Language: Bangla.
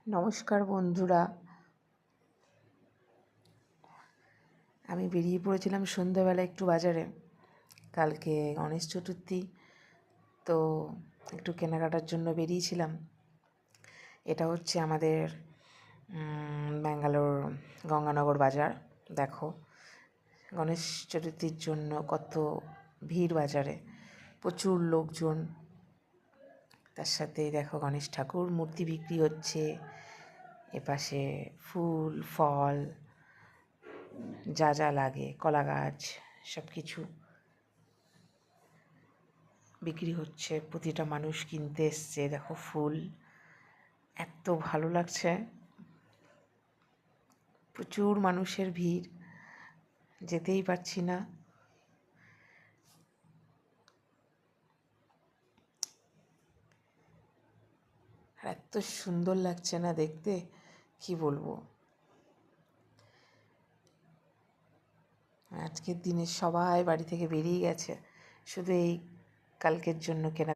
নমস্কার বন্ধুরা, আমি বেরিয়ে পড়েছিলাম সন্ধ্যাবেলা একটু বাজারে। কালকে গণেশ চতুর্থী, তো একটু কেনাকাটার জন্য বেরিয়েছিলাম। এটা হচ্ছে আমাদের ব্যাঙ্গালোর গঙ্গানগর বাজার। দেখো, গণেশ চতুর্থীর জন্য কত ভিড় বাজারে, প্রচুর লোকজন। তার সাথে দেখো গণেশ ঠাকুর মূর্তি বিক্রি হচ্ছে, এপাশে ফুল ফল যা যা লাগে, কলা গাছ, সব কিছু বিক্রি হচ্ছে। প্রতিটা মানুষ কিনতে এসছে। দেখো ফুল, এত ভালো লাগছে, প্রচুর মানুষের ভিড়, যেতেই পারছি না। আর এত সুন্দর লাগছে না দেখতে, কি বলবো। আজকের দিনে সবাই বাড়ি থেকে বেরিয়ে গেছে, শুধু এই কালকের জন্য কেনা